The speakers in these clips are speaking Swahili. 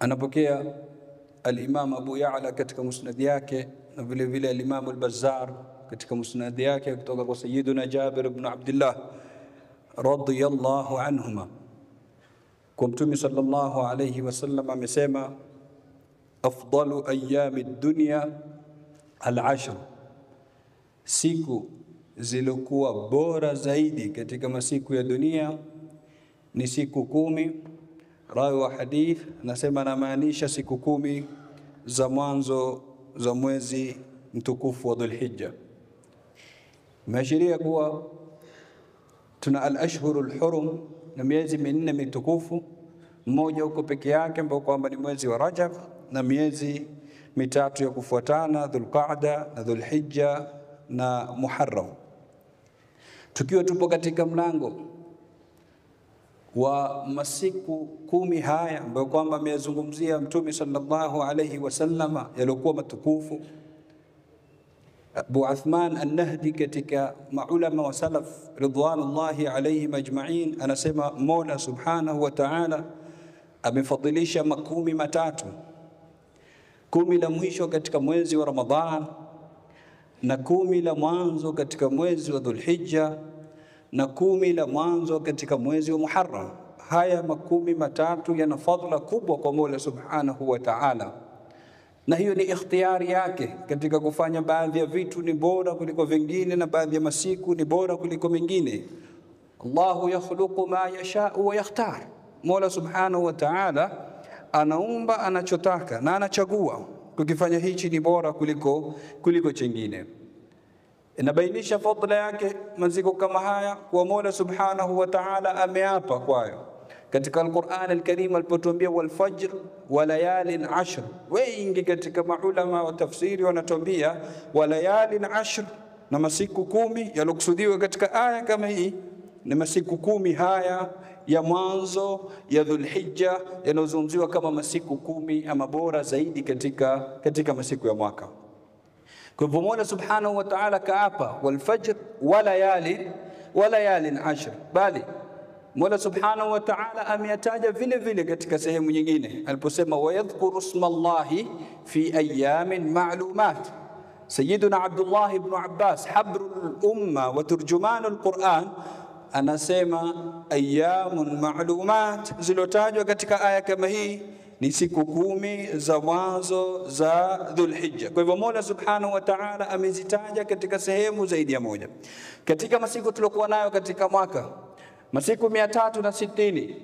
Anapokea al-Imam Abu Ya'la katika musnad yake na vile vile al-Imam al-Bazzar katika musnad yake kutoka kwa Sayyiduna Jabir ibn Abdullah radiyallahu anhuma kwa Mtume sallallahu alayhi wasallam amesema, afdalu ayami dunya al-ashr, siku zilokuwa bora zaidi katika masiku ya dunia ni siku 10. Rawi wa hadith nasema anamaanisha siku 10 za mwanzo za mwezi mtukufu wa Dhulhijja. Maashiria kuwa tuna al-ashhurul hurum na miezi minne mitukufu, mmoja uko peke yake ambao kwamba ni mwezi wa Rajab, na miezi mitatu ya kufuatana Dhulqa'da na Dhulhijja na Muharram. Tukiwa tupo katika mlango wa masiku 10 haya ambayo kwamba ameyazungumzia Mtume sallallahu alayhi wasallama yaliokuwa matukufu, Abu Uthman an-Nahdi katika maulama wa salaf ridwanullahi alayhim ajma'in anasema Mola subhanahu wa ta'ala amefadhilisha makumi matatu: 10 la mwisho katika mwezi wa Ramadhan, na 10 la mwanzo katika mwezi wa Dhulhijja, na 10 la mwanzo katika mwezi wa Muharram. Haya makumi matatu yana fadhila kubwa kwa Mola subhanahu wa ta'ala, na hiyo ni ikhtiyari yake katika kufanya baadhi ya vitu ni bora kuliko vingine na baadhi ya masiku ni bora kuliko mengine. Allahu yakhluqu ma yasha'u wa yakhtar, Mola subhanahu wa ta'ala anaumba anachotaka na anachagua kukifanya hichi ni bora kuliko chengine. Inabainisha fadhila yake masiku kama haya kwa Mola subhanahu wa ta'ala ameapa kwayo katika Al-Qur'an Al-Karim alipotuambia wal fajr wa layalin ashr. Wengi katika maulama wa tafsiri wanatuambia wa layalin ashr, na masiku 10 yalokusudiwa katika aya kama hii ni masiku 10 haya ya mwanzo ya Dhulhijja yanozungumziwa kama masiku 10 ama bora zaidi katika masiku ya mwaka. Kwa hivyo Mola subhanahu wa ta'ala kaapa wal fajr wa layalin ashr, bali Mola subhanahu wa ta'ala ameyataja vile vile katika sehemu nyingine aliposema wayadhkuru ismallahi fi ayamin ma'lumat. Sayyiduna Abdullah ibn Abbas habrul umma wa turjumanul Qur'an anasema ayamun ma'lumat zilotajwa katika aya kama hii ni siku 10 za mwanzo za Dhulhijja. Kwa hivyo Mola subhanahu wa ta'ala amezitaja katika sehemu zaidi ya moja. Katika masiku tuliokuwa nayo katika mwaka, masiku 360,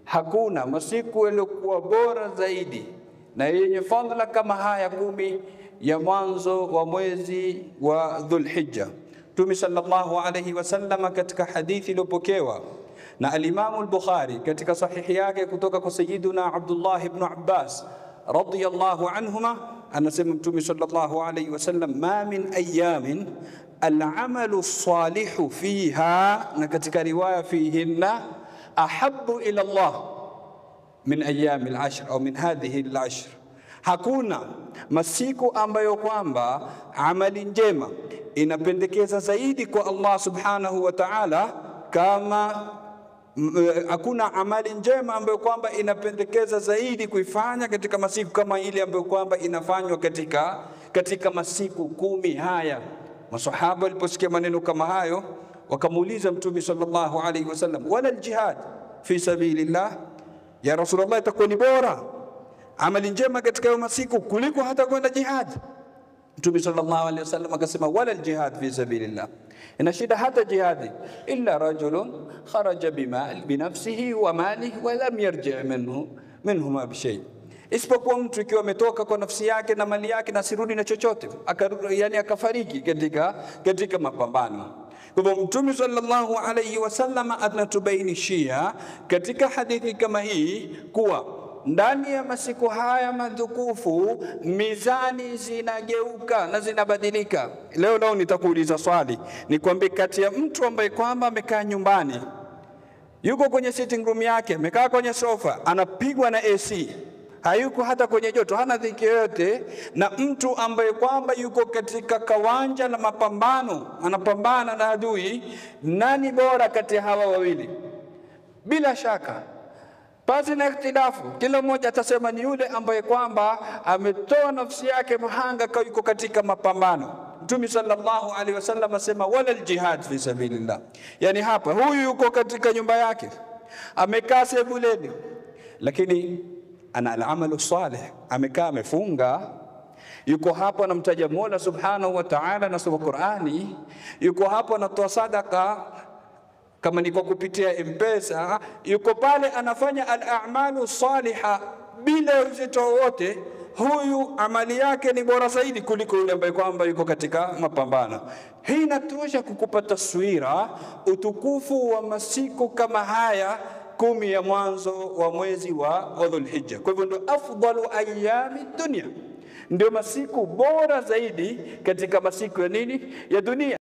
hakuna masiku yaliyokuwa bora zaidi na yenye fadhila kama haya 10 ya mwanzo wa mwezi wa Dhulhijja. Mtume sallallahu alayhi wasallam katika hadithi iliyopokewa na al-Imam al-Bukhari katika sahihi yake kutoka kwa Sayyiduna Abdullah ibn Abbas radiyallahu anhuma anasema Mtume sallallahu alayhi wasallam ma min ayamin al-amalu as-salihu fiha, na katika riwaya fihinna ahabbu ila Allah min ayami al-ashr au min hadhihi al-ashr. Hakuna masiku ambayo kwamba amali njema inapendekeza zaidi kwa Allah subhanahu wa ta'ala kama hakuna amali njema ambayo kwamba inapendekeza zaidi kuifanya katika masiku kama ile ambayo kwamba inafanywa katika masiku 10 haya. Masahaba waliposikia maneno kama hayo wakamuuliza Mtume sallallahu alaihi wasallam, wala aljihad fi sabilillah, ya Rasulullah, itakuwa ni bora amali njema katika hayo masiku kuliko hata kwenda jihad? Mtume sallallahu alaihi wasallam akasema wala aljihad fi sabilillah, ina shida hata jihadi illa rajulun kharaja binafsihi wa malihi wa lam yarji' minhuma bishay, isipokuwa mtu ikiwa ametoka kwa nafsi yake na mali yake na sirudi na chochote, yani akafariki katika mapambano. Kwa hivyo Mtume sallallahu alaihi wasallam anatubainishia katika hadithi kama hii kuwa ndani ya masiku haya matukufu mizani zinageuka na zinabadilika. Leo nitakuuliza swali, nikwambie kati ya mtu ambaye kwamba amekaa nyumbani, yuko kwenye sitting room yake, amekaa kwenye sofa, anapigwa na AC, hayuko hata kwenye joto, hana dhiki yoyote, na mtu ambaye kwamba yuko katika kawanja la mapambano, anapambana na adui, nani bora kati ya hawa wawili? Bila shaka Pasi na ikhtilafu, kila mmoja atasema ni yule ambaye kwamba ametoa nafsi yake mahanga kwa yuko katika mapambano. Mtume sallallahu alaihi wasallam asema wala jihad fi sabilillah. Yani hapa huyu yuko katika nyumba yake, amekaa sebuleni, lakini ana al-amalu salih, amekaa amefunga, yuko hapo anamtaja Mola subhanahu wa ta'ala, anasoma Qur'ani, yuko hapo anatoa sadaka kama ni kwa kupitia M-Pesa, yuko pale anafanya al-a'malu salihah bila uzito wote. Huyu amali yake ni bora zaidi kuliko yule ambaye kwamba yuko katika mapambano. Hii inatosha kukupa taswira utukufu wa masiku kama haya 10 ya mwanzo wa mwezi wa Dhulhijja. Kwa hivyo ndio afdalu ayami dunya, ndio masiku bora zaidi katika masiku ya nini, ya dunia.